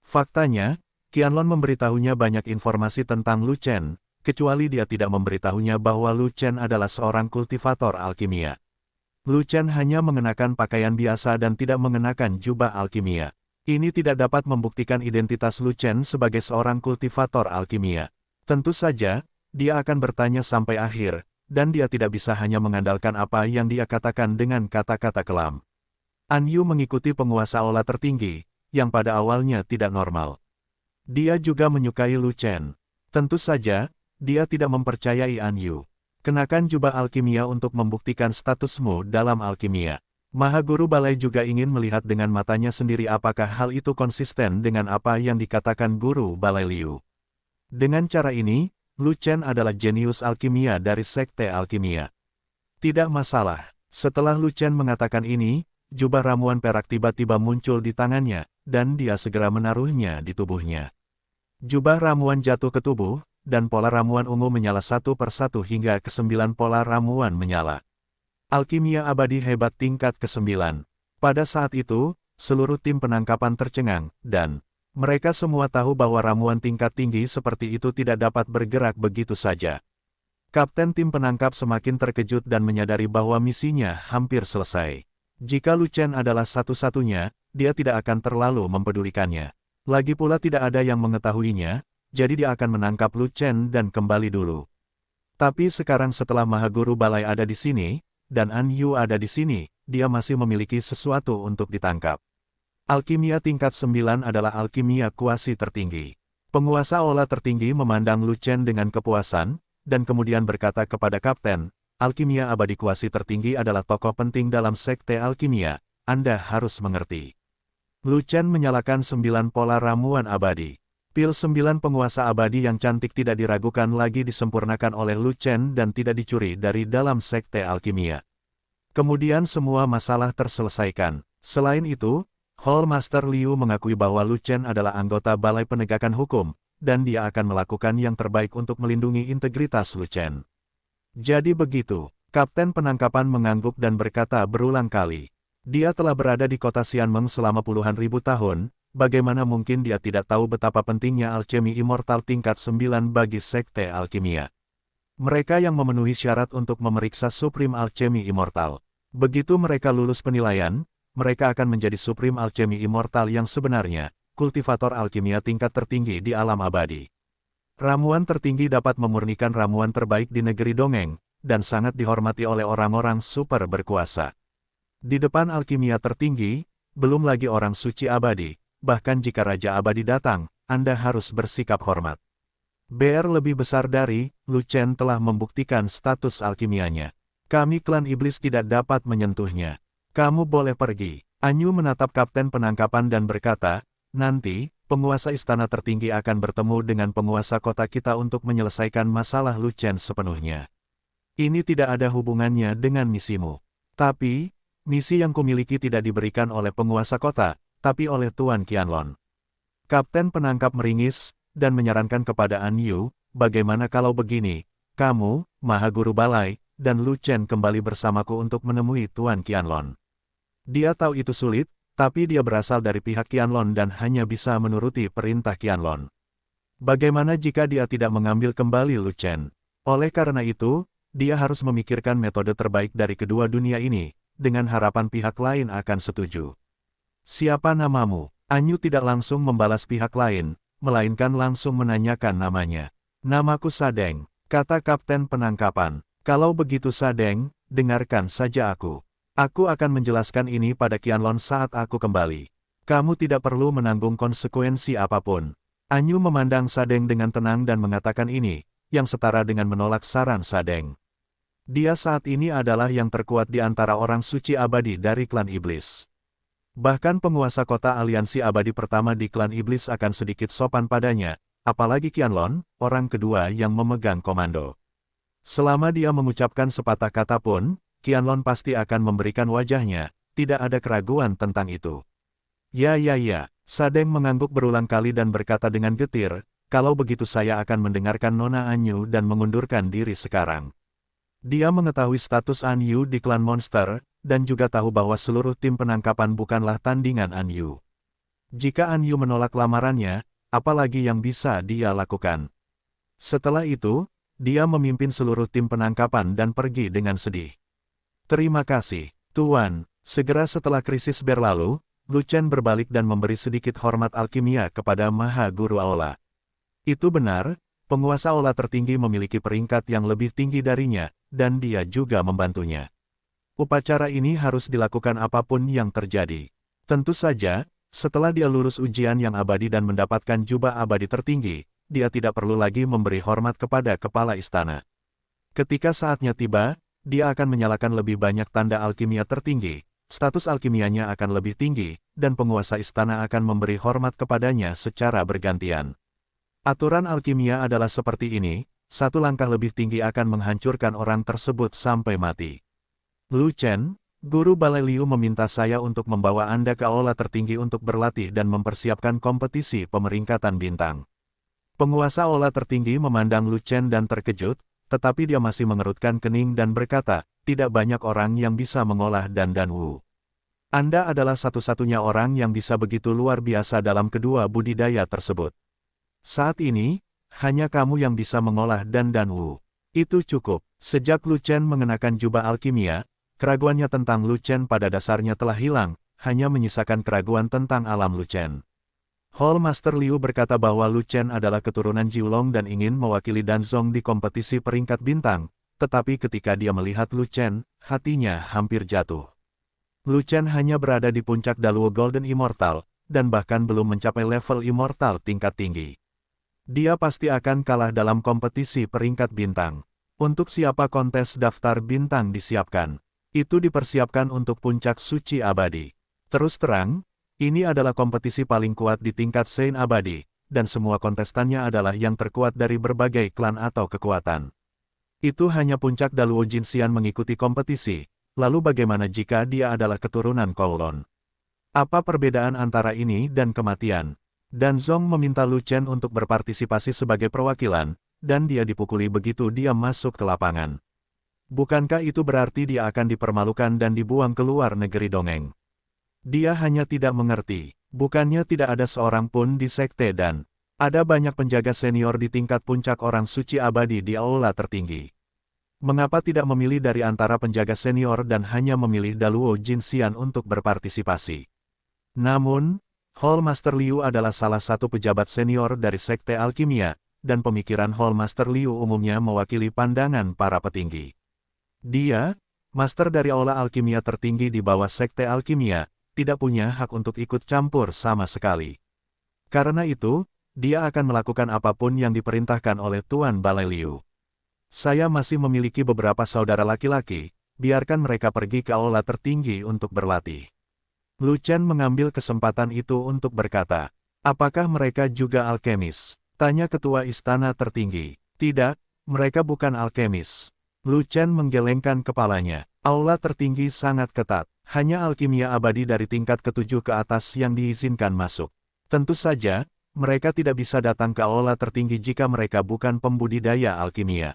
S1: Faktanya, Qianlong memberitahunya banyak informasi tentang Lu Chen, kecuali dia tidak memberitahunya bahwa Lu Chen adalah seorang kultivator alkimia. Lu Chen hanya mengenakan pakaian biasa dan tidak mengenakan jubah alkimia. Ini tidak dapat membuktikan identitas Lu Chen sebagai seorang kultivator alkimia. Tentu saja, dia akan bertanya sampai akhir, dan dia tidak bisa hanya mengandalkan apa yang dia katakan dengan kata-kata kelam. An Yu mengikuti penguasa aula tertinggi, yang pada awalnya tidak normal. Dia juga menyukai Lu Chen. Tentu saja, dia tidak mempercayai An Yu. Kenakan jubah alkimia untuk membuktikan statusmu dalam alkimia. Mahaguru Balai juga ingin melihat dengan matanya sendiri apakah hal itu konsisten dengan apa yang dikatakan Guru Balai Liu. Dengan cara ini, Lu Chen adalah jenius alkimia dari sekte alkimia. Tidak masalah. Setelah Lu Chen mengatakan ini, jubah ramuan perak tiba-tiba muncul di tangannya, dan dia segera menaruhnya di tubuhnya. Jubah ramuan jatuh ke tubuh, dan pola ramuan ungu menyala satu persatu hingga ke-9 pola ramuan menyala. Alkimia abadi hebat tingkat ke-9. Pada saat itu, seluruh tim penangkapan tercengang, dan mereka semua tahu bahwa ramuan tingkat tinggi seperti itu tidak dapat bergerak begitu saja. Kapten tim penangkap semakin terkejut dan menyadari bahwa misinya hampir selesai. Jika Lu Chen adalah satu-satunya, dia tidak akan terlalu mempedulikannya. Lagi pula tidak ada yang mengetahuinya, jadi dia akan menangkap Lu Chen dan kembali dulu. Tapi sekarang setelah Mahaguru Balai ada di sini, dan An Yu ada di sini, dia masih memiliki sesuatu untuk ditangkap. Alkimia tingkat 9 adalah alkimia kuasi tertinggi. Penguasa aula tertinggi memandang Lu Chen dengan kepuasan, dan kemudian berkata kepada kapten, alkimia abadi kuasi tertinggi adalah tokoh penting dalam sekte alkimia, Anda harus mengerti. Lu Chen menyalakan 9 pola ramuan abadi. Pil 9 penguasa abadi yang cantik tidak diragukan lagi disempurnakan oleh Lu Chen dan tidak dicuri dari dalam sekte alkimia. Kemudian semua masalah terselesaikan. Selain itu, Hall Master Liu mengakui bahwa Lu Chen adalah anggota Balai Penegakan Hukum, dan dia akan melakukan yang terbaik untuk melindungi integritas Lu Chen. Jadi begitu, Kapten Penangkapan mengangguk dan berkata berulang kali. Dia telah berada di kota Xianmeng selama puluhan ribu tahun, bagaimana mungkin dia tidak tahu betapa pentingnya alkemi immortal tingkat 9 bagi sekte alkimia. Mereka yang memenuhi syarat untuk memeriksa Supreme Alchemy Immortal. Begitu mereka lulus penilaian, mereka akan menjadi Supreme Alchemy Immortal yang sebenarnya, kultivator alkimia tingkat tertinggi di alam abadi. Ramuan tertinggi dapat memurnikan ramuan terbaik di negeri dongeng, dan sangat dihormati oleh orang-orang super berkuasa. Di depan alkimia tertinggi, belum lagi orang suci abadi, bahkan jika Raja Abadi datang, Anda harus bersikap hormat. BR lebih besar dari, Lu Chen telah membuktikan status alkimianya. Kami klan iblis tidak dapat menyentuhnya. Kamu boleh pergi. Anyu menatap kapten penangkapan dan berkata, nanti, penguasa istana tertinggi akan bertemu dengan penguasa kota kita untuk menyelesaikan masalah Lu Chen sepenuhnya. Ini tidak ada hubungannya dengan misimu. Tapi, misi yang kumiliki tidak diberikan oleh penguasa kota, tapi oleh Tuan Qianlong. Kapten penangkap meringis, dan menyarankan kepada An Yu, bagaimana kalau begini, kamu, Maha Guru Balai, dan Lu Chen kembali bersamaku untuk menemui Tuan Qianlong. Dia tahu itu sulit, tapi dia berasal dari pihak Qianlong dan hanya bisa menuruti perintah Qianlong. Bagaimana jika dia tidak mengambil kembali Lu Chen? Oleh karena itu, dia harus memikirkan metode terbaik dari kedua dunia ini, dengan harapan pihak lain akan setuju. Siapa namamu? Anyu tidak langsung membalas pihak lain, melainkan langsung menanyakan namanya. Namaku Sadeng, kata kapten penangkapan. Kalau begitu Sadeng, dengarkan saja aku. Aku akan menjelaskan ini pada Qianlong saat aku kembali. Kamu tidak perlu menanggung konsekuensi apapun. Anyu memandang Sadeng dengan tenang dan mengatakan ini, yang setara dengan menolak saran Sadeng. Dia saat ini adalah yang terkuat di antara orang suci abadi dari klan iblis. Bahkan penguasa kota aliansi abadi pertama di klan iblis akan sedikit sopan padanya, apalagi Qianlong, orang kedua yang memegang komando. Selama dia mengucapkan sepatah kata pun, Qianlong pasti akan memberikan wajahnya, tidak ada keraguan tentang itu. Ya, Sadeng mengangguk berulang kali dan berkata dengan getir, kalau begitu saya akan mendengarkan Nona Anyu dan mengundurkan diri sekarang. Dia mengetahui status Anyu di klan monster, dan juga tahu bahwa seluruh tim penangkapan bukanlah tandingan Anyu. Jika Anyu menolak lamarannya, apalagi yang bisa dia lakukan? Setelah itu, dia memimpin seluruh tim penangkapan dan pergi dengan sedih. Terima kasih, Tuan. Segera setelah krisis berlalu, Lu Chen berbalik dan memberi sedikit hormat alkimia kepada Maha Guru Aula. Itu benar, penguasa Aula tertinggi memiliki peringkat yang lebih tinggi darinya, dan dia juga membantunya. Upacara ini harus dilakukan apapun yang terjadi. Tentu saja, setelah dia lulus ujian yang abadi dan mendapatkan jubah abadi tertinggi, dia tidak perlu lagi memberi hormat kepada kepala istana. Ketika saatnya tiba, dia akan menyalakan lebih banyak tanda alkimia tertinggi, status alkimianya akan lebih tinggi, dan penguasa istana akan memberi hormat kepadanya secara bergantian. Aturan alkimia adalah seperti ini, satu langkah lebih tinggi akan menghancurkan orang tersebut sampai mati. Lu Chen, Guru Balai Liu meminta saya untuk membawa Anda ke aula tertinggi untuk berlatih dan mempersiapkan kompetisi pemeringkatan bintang. Penguasa aula tertinggi memandang Lu Chen dan terkejut, tetapi dia masih mengerutkan kening dan berkata, tidak banyak orang yang bisa mengolah Dan Wu. Anda adalah satu-satunya orang yang bisa begitu luar biasa dalam kedua budidaya tersebut. Saat ini, hanya kamu yang bisa mengolah Dan Wu. Itu cukup. Sejak Lu Chen mengenakan jubah alkimia, keraguannya tentang Lu Chen pada dasarnya telah hilang, hanya menyisakan keraguan tentang alam Lu Chen. Hall Master Liu berkata bahwa Lu Chen adalah keturunan Jiulong dan ingin mewakili Danzong di kompetisi peringkat bintang, tetapi ketika dia melihat Lu Chen, hatinya hampir jatuh. Lu Chen hanya berada di puncak Daluo Golden Immortal, dan bahkan belum mencapai level Immortal tingkat tinggi. Dia pasti akan kalah dalam kompetisi peringkat bintang. Untuk siapa kontes daftar bintang disiapkan? Itu dipersiapkan untuk puncak suci abadi. Terus terang, ini adalah kompetisi paling kuat di tingkat Saint abadi, dan semua kontestannya adalah yang terkuat dari berbagai klan atau kekuatan. Itu hanya puncak Daluo Jinxian mengikuti kompetisi, lalu bagaimana jika dia adalah keturunan Kowloon? Apa perbedaan antara ini dan kematian? Danzong meminta Lu Chen untuk berpartisipasi sebagai perwakilan, dan dia dipukuli begitu dia masuk ke lapangan. Bukankah itu berarti dia akan dipermalukan dan dibuang keluar negeri dongeng? Dia hanya tidak mengerti, bukannya tidak ada seorang pun di sekte dan ada banyak penjaga senior di tingkat puncak orang suci abadi di aula tertinggi. Mengapa tidak memilih dari antara penjaga senior dan hanya memilih Daluo Jinxian untuk berpartisipasi? Namun, Hall Master Liu adalah salah satu pejabat senior dari sekte alkimia, dan pemikiran Hall Master Liu umumnya mewakili pandangan para petinggi. Dia, master dari Aula Alkimia tertinggi di bawah Sekte Alkimia, tidak punya hak untuk ikut campur sama sekali. Karena itu, dia akan melakukan apapun yang diperintahkan oleh Tuan Balai Liu. Saya masih memiliki beberapa saudara laki-laki, biarkan mereka pergi ke aula tertinggi untuk berlatih. Lu Chen mengambil kesempatan itu untuk berkata, apakah mereka juga alkemis? Tanya ketua istana tertinggi. Tidak, mereka bukan alkemis. Lu Chen menggelengkan kepalanya. Aula tertinggi sangat ketat. Hanya alkimia abadi dari tingkat ke-7 ke atas yang diizinkan masuk. Tentu saja, mereka tidak bisa datang ke aula tertinggi jika mereka bukan pembudidaya alkimia.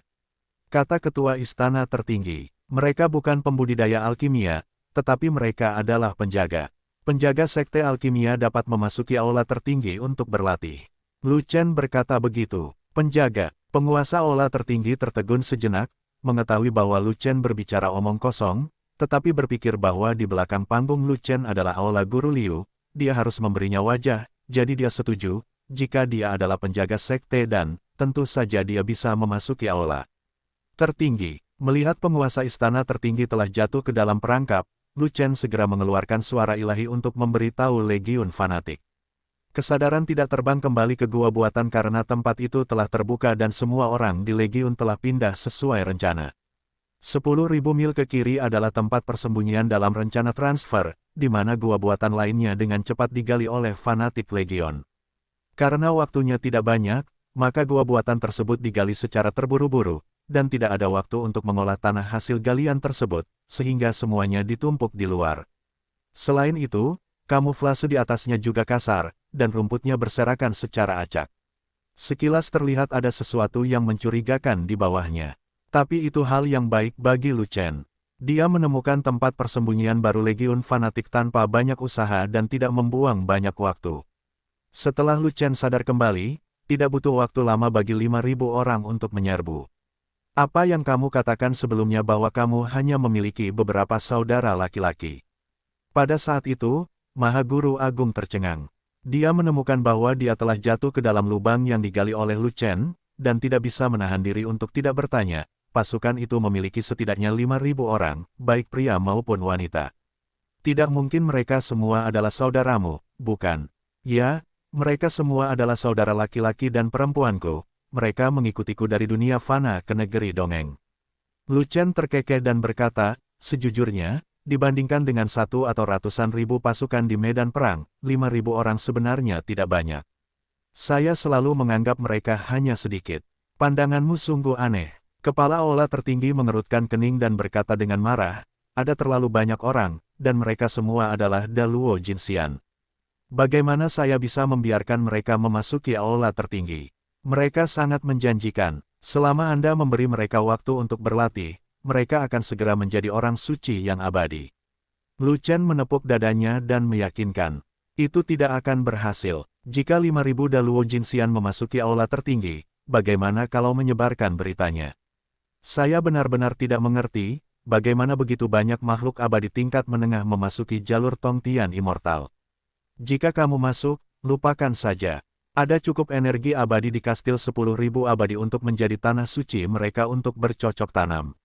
S1: Kata ketua istana tertinggi. Mereka bukan pembudidaya alkimia, tetapi mereka adalah penjaga. Penjaga sekte alkimia dapat memasuki aula tertinggi untuk berlatih. Lu Chen berkata begitu. Penjaga, penguasa aula tertinggi tertegun sejenak, mengetahui bahwa Lu Chen berbicara omong kosong, tetapi berpikir bahwa di belakang panggung Lu Chen adalah aula Guru Liu, dia harus memberinya wajah, jadi dia setuju, jika dia adalah penjaga sekte dan, tentu saja dia bisa memasuki aula tertinggi. Melihat penguasa istana tertinggi telah jatuh ke dalam perangkap, Lu Chen segera mengeluarkan suara ilahi untuk memberitahu legiun fanatik. Kesadaran tidak terbang kembali ke gua buatan karena tempat itu telah terbuka dan semua orang di legiun telah pindah sesuai rencana. 10.000 mil ke kiri adalah tempat persembunyian dalam rencana transfer, di mana gua buatan lainnya dengan cepat digali oleh fanatik legion. Karena waktunya tidak banyak, maka gua buatan tersebut digali secara terburu-buru, dan tidak ada waktu untuk mengolah tanah hasil galian tersebut, sehingga semuanya ditumpuk di luar. Selain itu, kamuflase di atasnya juga kasar, dan rumputnya berserakan secara acak. Sekilas terlihat ada sesuatu yang mencurigakan di bawahnya. Tapi itu hal yang baik bagi Lu Chen. Dia menemukan tempat persembunyian baru legiun fanatik tanpa banyak usaha dan tidak membuang banyak waktu. Setelah Lu Chen sadar kembali, tidak butuh waktu lama bagi 5.000 orang untuk menyerbu. Apa yang kamu katakan sebelumnya bahwa kamu hanya memiliki beberapa saudara laki-laki? Pada saat itu, Maha Guru Agung tercengang. Dia menemukan bahwa dia telah jatuh ke dalam lubang yang digali oleh Lu Chen, dan tidak bisa menahan diri untuk tidak bertanya. Pasukan itu memiliki setidaknya 5.000 orang, baik pria maupun wanita. Tidak mungkin mereka semua adalah saudaramu, bukan? Ya, mereka semua adalah saudara laki-laki dan perempuanku. Mereka mengikutiku dari dunia fana ke negeri dongeng. Lu Chen terkekeh dan berkata, sejujurnya, dibandingkan dengan 1 atau ratusan ribu pasukan di medan perang, 5.000 orang sebenarnya tidak banyak. Saya selalu menganggap mereka hanya sedikit. Pandanganmu sungguh aneh. Kepala aula tertinggi mengerutkan kening dan berkata dengan marah, ada terlalu banyak orang, dan mereka semua adalah Daluo Jinxian. Bagaimana saya bisa membiarkan mereka memasuki aula tertinggi? Mereka sangat menjanjikan. Selama Anda memberi mereka waktu untuk berlatih, mereka akan segera menjadi orang suci yang abadi. Lu Chen menepuk dadanya dan meyakinkan. Itu tidak akan berhasil. Jika 5.000 Daluo Jinxian memasuki aula tertinggi, bagaimana kalau menyebarkan beritanya? Saya benar-benar tidak mengerti, bagaimana begitu banyak makhluk abadi tingkat menengah memasuki jalur Tongtian Immortal. Jika kamu masuk, lupakan saja. Ada cukup energi abadi di kastil 10.000 abadi untuk menjadi tanah suci mereka untuk bercocok tanam.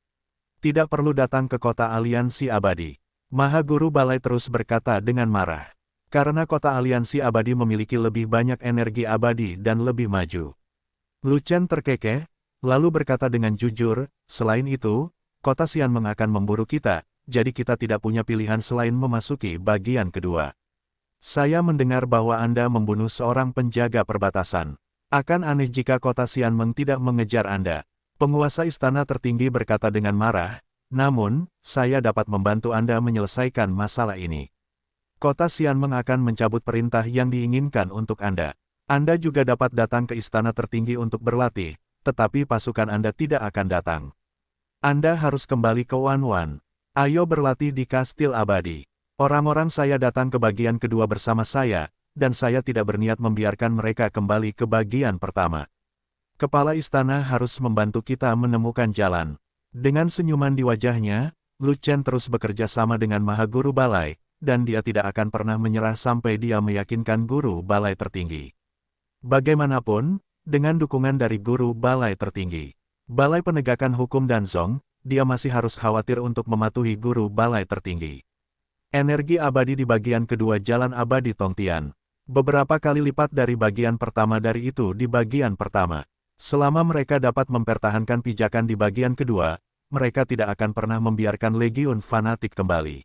S1: Tidak perlu datang ke kota aliansi abadi. Maha Guru Balai terus berkata dengan marah. Karena kota aliansi abadi memiliki lebih banyak energi abadi dan lebih maju. Lu Chen terkekeh, lalu berkata dengan jujur, selain itu, kota Xianmeng akan memburu kita, jadi kita tidak punya pilihan selain memasuki bagian kedua. Saya mendengar bahwa Anda membunuh seorang penjaga perbatasan. Akan aneh jika kota Xianmeng tidak mengejar Anda. Penguasa istana tertinggi berkata dengan marah, namun, saya dapat membantu Anda menyelesaikan masalah ini. Kota Xianmeng akan mencabut perintah yang diinginkan untuk Anda. Anda juga dapat datang ke istana tertinggi untuk berlatih, tetapi pasukan Anda tidak akan datang. Anda harus kembali ke Wanwan. Ayo berlatih di kastil abadi. Orang-orang saya datang ke bagian kedua bersama saya, dan saya tidak berniat membiarkan mereka kembali ke bagian pertama. Kepala istana harus membantu kita menemukan jalan. Dengan senyuman di wajahnya, Lu Chen terus bekerja sama dengan Maha Guru Balai, dan dia tidak akan pernah menyerah sampai dia meyakinkan Guru Balai tertinggi. Bagaimanapun, Dengan dukungan dari guru balai tertinggi, Balai Penegakan Hukum Danzong, dia masih harus khawatir untuk mematuhi guru balai tertinggi. Energi abadi di bagian kedua Jalan Abadi Tongtian. Beberapa kali lipat dari bagian pertama dari itu di bagian pertama. Selama mereka dapat mempertahankan pijakan di bagian kedua, mereka tidak akan pernah membiarkan legiun fanatik kembali.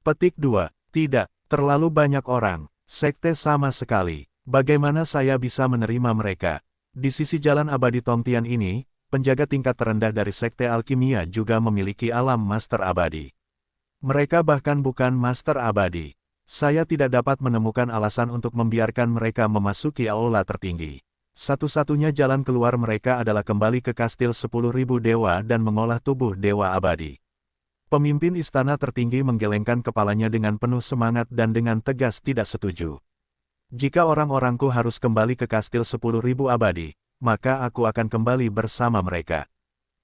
S1: Petik 2. Tidak, terlalu banyak orang. Sekte sama sekali. Bagaimana saya bisa menerima mereka? Di sisi Jalan Abadi Tongtian ini, penjaga tingkat terendah dari Sekte Alkimia juga memiliki alam Master Abadi. Mereka bahkan bukan Master Abadi. Saya tidak dapat menemukan alasan untuk membiarkan mereka memasuki aula tertinggi. Satu-satunya jalan keluar mereka adalah kembali ke kastil 10.000 dewa dan mengolah tubuh dewa abadi. Pemimpin istana tertinggi menggelengkan kepalanya dengan penuh semangat dan dengan tegas tidak setuju. Jika orang-orangku harus kembali ke kastil 10.000 abadi, maka aku akan kembali bersama mereka.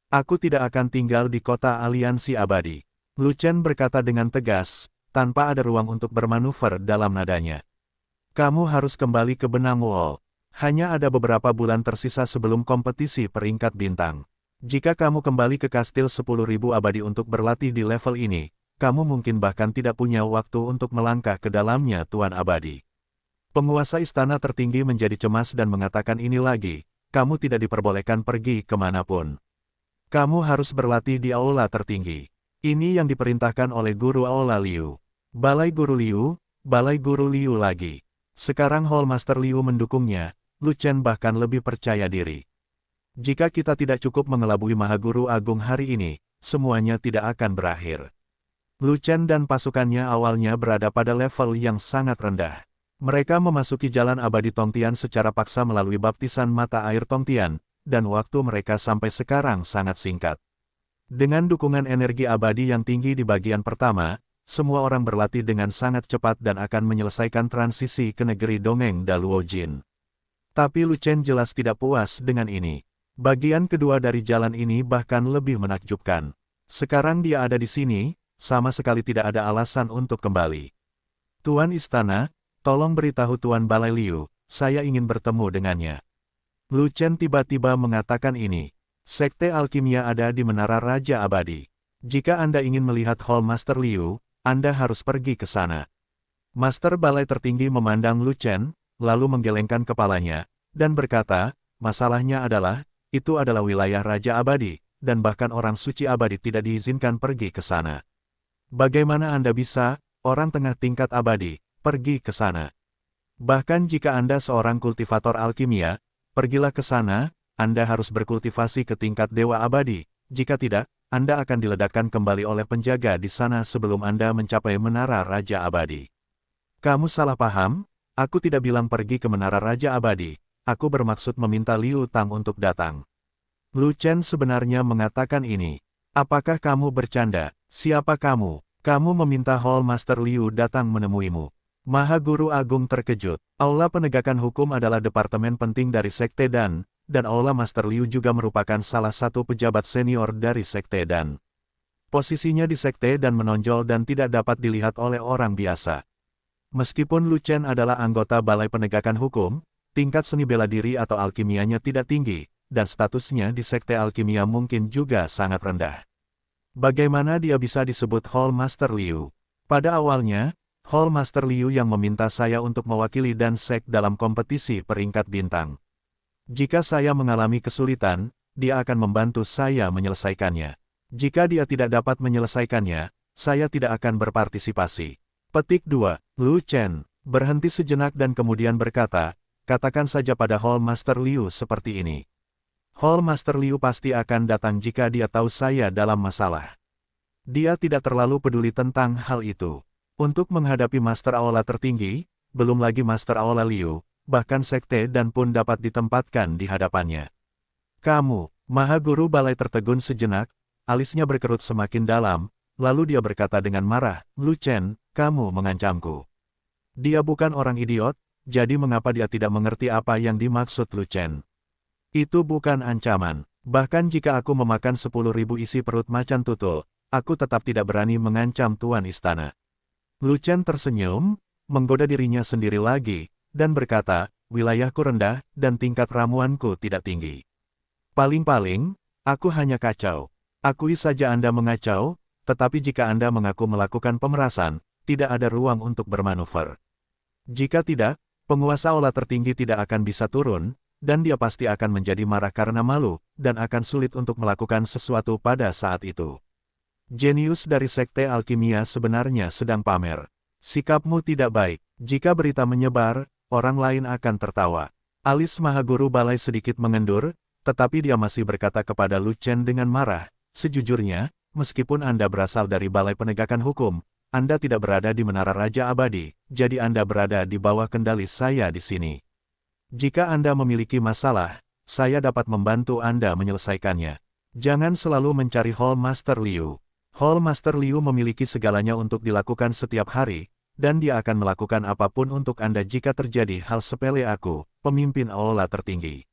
S1: Aku tidak akan tinggal di kota aliansi abadi. Lu Chen berkata dengan tegas, tanpa ada ruang untuk bermanuver dalam nadanya. Kamu harus kembali ke benang wall. Hanya ada beberapa bulan tersisa sebelum kompetisi peringkat bintang. Jika kamu kembali ke kastil 10.000 abadi untuk berlatih di level ini, kamu mungkin bahkan tidak punya waktu untuk melangkah ke dalamnya Tuan Abadi. Penguasa istana tertinggi menjadi cemas dan mengatakan ini lagi, kamu tidak diperbolehkan pergi kemanapun. Kamu harus berlatih di aula tertinggi. Ini yang diperintahkan oleh Guru Aula Liu. Balai Guru Liu, Balai Guru Liu lagi. Sekarang Hall Master Liu mendukungnya. Lu Chen bahkan lebih percaya diri. Jika kita tidak cukup mengelabui Mahaguru Agung hari ini, semuanya tidak akan berakhir. Lu Chen dan pasukannya awalnya berada pada level yang sangat rendah. Mereka memasuki Jalan Abadi Tongtian secara paksa melalui baptisan mata air Tongtian, dan waktu mereka sampai sekarang sangat singkat. Dengan dukungan energi abadi yang tinggi di bagian pertama, semua orang berlatih dengan sangat cepat dan akan menyelesaikan transisi ke negeri dongeng Daluojin. Tapi Lu Chen jelas tidak puas dengan ini. Bagian kedua dari jalan ini bahkan lebih menakjubkan. Sekarang dia ada di sini, sama sekali tidak ada alasan untuk kembali. Tuan Istana, tolong beritahu Tuan Balai Liu, saya ingin bertemu dengannya. Lu Chen tiba-tiba mengatakan ini. Sekte Alkimia ada di Menara Raja Abadi. Jika Anda ingin melihat Hall Master Liu, Anda harus pergi ke sana. Master Balai Tertinggi memandang Lu Chen, lalu menggelengkan kepalanya, dan berkata, masalahnya adalah, itu adalah wilayah Raja Abadi, dan bahkan orang suci abadi tidak diizinkan pergi ke sana. Bagaimana Anda bisa, orang tengah tingkat abadi, pergi ke sana? Bahkan jika Anda seorang kultivator alkimia, pergilah ke sana, Anda harus berkultivasi ke tingkat dewa abadi, jika tidak, Anda akan diledakkan kembali oleh penjaga di sana sebelum Anda mencapai Menara Raja Abadi. Kamu salah paham? Aku tidak bilang pergi ke Menara Raja Abadi, aku bermaksud meminta Liu Tang untuk datang. Lu Chen sebenarnya mengatakan ini. Apakah kamu bercanda? Siapa kamu? Kamu meminta Hall Master Liu datang menemuimu. Maha Guru Agung terkejut. Aula Penegakan Hukum adalah departemen penting dari Sekte Dan Aula Master Liu juga merupakan salah satu pejabat senior dari Sekte Dan. Posisinya di Sekte Dan menonjol dan tidak dapat dilihat oleh orang biasa. Meskipun Lu Chen adalah anggota Balai Penegakan Hukum, tingkat seni bela diri atau alkimianya tidak tinggi, dan statusnya di Sekte Alkimia mungkin juga sangat rendah. Bagaimana dia bisa disebut Hall Master Liu? Pada awalnya, Hall Master Liu yang meminta saya untuk mewakili Dan Sek dalam kompetisi peringkat bintang. Jika saya mengalami kesulitan, dia akan membantu saya menyelesaikannya. Jika dia tidak dapat menyelesaikannya, saya tidak akan berpartisipasi. Petik 2. Lu Chen berhenti sejenak dan kemudian berkata, katakan saja pada Hall Master Liu seperti ini. Hall Master Liu pasti akan datang jika dia tahu saya dalam masalah. Dia tidak terlalu peduli tentang hal itu. Untuk menghadapi Master Aula tertinggi, belum lagi Master Aula Liu, bahkan Sekte Dan pun dapat ditempatkan di hadapannya. Kamu, Maha Guru Balai tertegun sejenak, alisnya berkerut semakin dalam, lalu dia berkata dengan marah, Lu Chen, kamu mengancamku. Dia bukan orang idiot, jadi mengapa dia tidak mengerti apa yang dimaksud Lu Chen? Itu bukan ancaman. Bahkan jika aku memakan 10.000 isi perut macan tutul, aku tetap tidak berani mengancam Tuan Istana. Lu Chen tersenyum, menggoda dirinya sendiri lagi, dan berkata, wilayahku rendah, dan tingkat ramuanku tidak tinggi. Paling-paling, aku hanya kacau. Akui saja Anda mengacau, tetapi jika Anda mengaku melakukan pemerasan, tidak ada ruang untuk bermanuver. Jika tidak, penguasa aula tertinggi tidak akan bisa turun, dan dia pasti akan menjadi marah karena malu, dan akan sulit untuk melakukan sesuatu pada saat itu. Jenius dari Sekte Alkimia sebenarnya sedang pamer. Sikapmu tidak baik. Jika berita menyebar, orang lain akan tertawa. Alis Mahaguru Balai sedikit mengendur, tetapi dia masih berkata kepada Lu Chen dengan marah, sejujurnya, meskipun Anda berasal dari Balai Penegakan Hukum, Anda tidak berada di Menara Raja Abadi, jadi Anda berada di bawah kendali saya di sini. Jika Anda memiliki masalah, saya dapat membantu Anda menyelesaikannya. Jangan selalu mencari Hall Master Liu. Hall Master Liu memiliki segalanya untuk dilakukan setiap hari, dan dia akan melakukan apapun untuk Anda jika terjadi hal sepele. Aku, pemimpin aula tertinggi.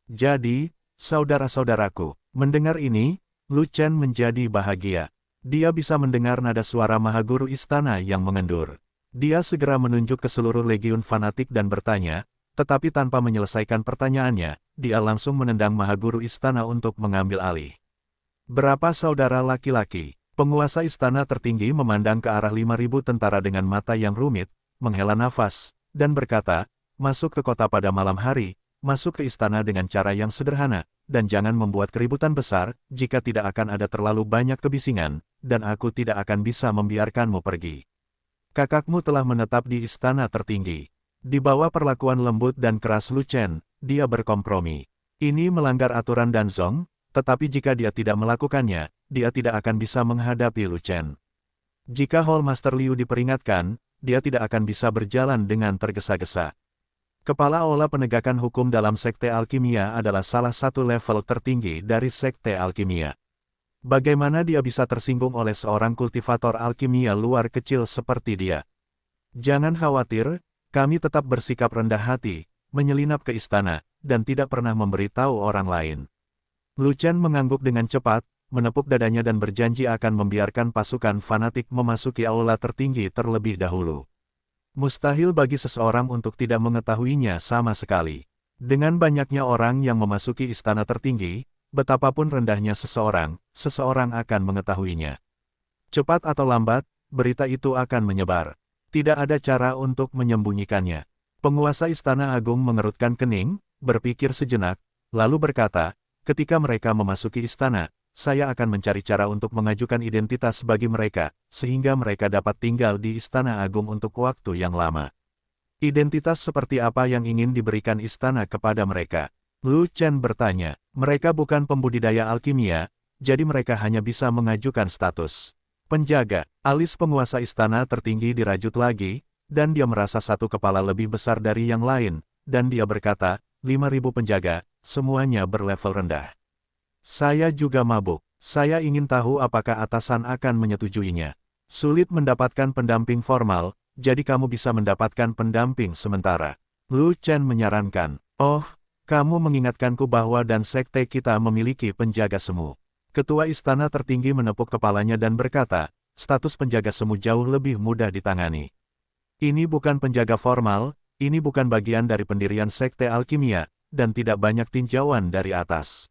S1: Jadi, saudara-saudaraku, mendengar ini, Lu Chen menjadi bahagia. Dia bisa mendengar nada suara Mahaguru Istana yang mengendur. Dia segera menunjuk ke seluruh legiun fanatik dan bertanya, tetapi tanpa menyelesaikan pertanyaannya, dia langsung menendang Mahaguru Istana untuk mengambil alih. Berapa saudara laki-laki? Penguasa istana tertinggi memandang ke arah 5.000 tentara dengan mata yang rumit, menghela nafas, dan berkata, masuk ke kota pada malam hari, masuk ke istana dengan cara yang sederhana, dan jangan membuat keributan besar, jika tidak akan ada terlalu banyak kebisingan, dan aku tidak akan bisa membiarkanmu pergi. Kakakmu telah menetap di istana tertinggi. Di bawah perlakuan lembut dan keras Lu Chen, dia berkompromi. Ini melanggar aturan Danzong, tetapi jika dia tidak melakukannya, dia tidak akan bisa menghadapi Lu Chen. Jika Hall Master Liu diperingatkan, dia tidak akan bisa berjalan dengan tergesa-gesa. Kepala Aula Penegakan Hukum dalam Sekte Alkimia adalah salah satu level tertinggi dari Sekte Alkimia. Bagaimana dia bisa tersinggung oleh seorang kultivator alkimia luar kecil seperti dia? Jangan khawatir, kami tetap bersikap rendah hati, menyelinap ke istana, dan tidak pernah memberitahu orang lain. Lu Chen mengangguk dengan cepat, menepuk dadanya dan berjanji akan membiarkan pasukan fanatik memasuki aula tertinggi terlebih dahulu. Mustahil bagi seseorang untuk tidak mengetahuinya sama sekali. Dengan banyaknya orang yang memasuki istana tertinggi, betapapun rendahnya seseorang, seseorang akan mengetahuinya. Cepat atau lambat, berita itu akan menyebar. Tidak ada cara untuk menyembunyikannya. Penguasa Istana Agung mengerutkan kening, berpikir sejenak, lalu berkata, ketika mereka memasuki istana, saya akan mencari cara untuk mengajukan identitas bagi mereka, sehingga mereka dapat tinggal di Istana Agung untuk waktu yang lama. Identitas seperti apa yang ingin diberikan istana kepada mereka? Lu Chen bertanya, mereka bukan pembudidaya alkimia, jadi mereka hanya bisa mengajukan status penjaga. Alis penguasa istana tertinggi dirajut lagi, dan dia merasa satu kepala lebih besar dari yang lain, dan dia berkata, 5.000 penjaga, semuanya berlevel rendah. Saya juga mabuk. Saya ingin tahu apakah atasan akan menyetujuinya. Sulit mendapatkan pendamping formal, jadi kamu bisa mendapatkan pendamping sementara. Lu Chen menyarankan, oh, kamu mengingatkanku bahwa dan sekte kita memiliki penjaga semu. Ketua istana tertinggi menepuk kepalanya dan berkata, status penjaga semu jauh lebih mudah ditangani. Ini bukan penjaga formal, ini bukan bagian dari pendirian sekte alkimia, dan tidak banyak tinjauan dari atas.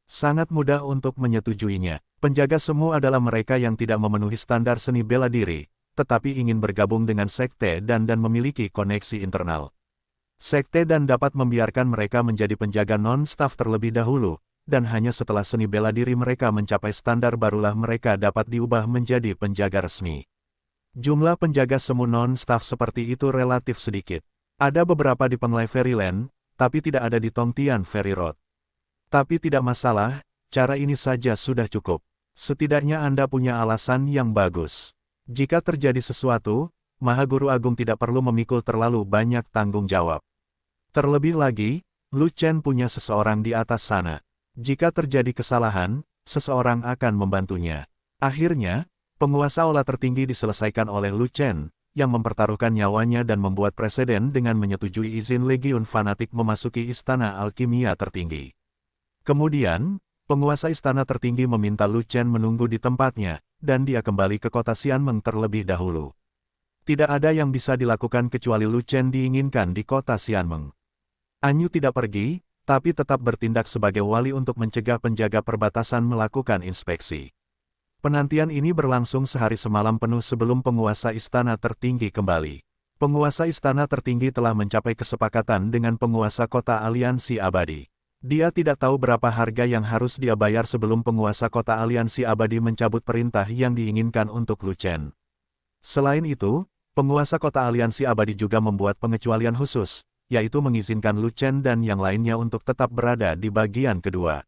S1: Sangat mudah untuk menyetujuinya. Penjaga semu adalah mereka yang tidak memenuhi standar seni bela diri, tetapi ingin bergabung dengan sekte dan memiliki koneksi internal. Sekte dan dapat membiarkan mereka menjadi penjaga non-staff terlebih dahulu, dan hanya setelah seni bela diri mereka mencapai standar barulah mereka dapat diubah menjadi penjaga resmi. Jumlah penjaga semu non-staff seperti itu relatif sedikit. Ada beberapa di Penglai Fairyland, tapi tidak ada di Tongtian Fairy Road. Tapi tidak masalah, cara ini saja sudah cukup. Setidaknya Anda punya alasan yang bagus. Jika terjadi sesuatu, Mahaguru Agung tidak perlu memikul terlalu banyak tanggung jawab. Terlebih lagi, Lu Chen punya seseorang di atas sana. Jika terjadi kesalahan, seseorang akan membantunya. Akhirnya, penguasa aula tertinggi diselesaikan oleh Lu Chen, yang mempertaruhkan nyawanya dan membuat preseden dengan menyetujui izin legiun fanatik memasuki istana alkimia tertinggi. Kemudian, penguasa istana tertinggi meminta Lu Chen menunggu di tempatnya, dan dia kembali ke kota Xianmeng terlebih dahulu. Tidak ada yang bisa dilakukan kecuali Lu Chen diinginkan di kota Xianmeng. Anyu tidak pergi, tapi tetap bertindak sebagai wali untuk mencegah penjaga perbatasan melakukan inspeksi. Penantian ini berlangsung sehari semalam penuh sebelum penguasa istana tertinggi kembali. Penguasa istana tertinggi telah mencapai kesepakatan dengan penguasa kota Aliansi Abadi. Dia tidak tahu berapa harga yang harus dia bayar sebelum penguasa kota Aliansi Abadi mencabut perintah yang diinginkan untuk Lu Chen. Selain itu, penguasa kota Aliansi Abadi juga membuat pengecualian khusus, yaitu mengizinkan Lu Chen dan yang lainnya untuk tetap berada di bagian kedua.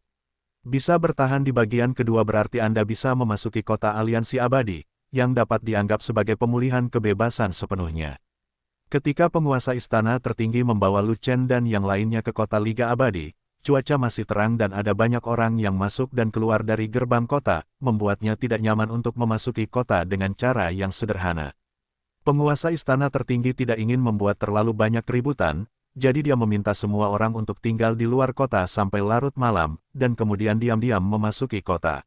S1: Bisa bertahan di bagian kedua berarti Anda bisa memasuki kota Aliansi Abadi, yang dapat dianggap sebagai pemulihan kebebasan sepenuhnya. Ketika penguasa istana tertinggi membawa Lu Chen dan yang lainnya ke kota Liga Abadi, cuaca masih terang dan ada banyak orang yang masuk dan keluar dari gerbang kota, membuatnya tidak nyaman untuk memasuki kota dengan cara yang sederhana. Penguasa istana tertinggi tidak ingin membuat terlalu banyak keributan, jadi dia meminta semua orang untuk tinggal di luar kota sampai larut malam, dan kemudian diam-diam memasuki kota.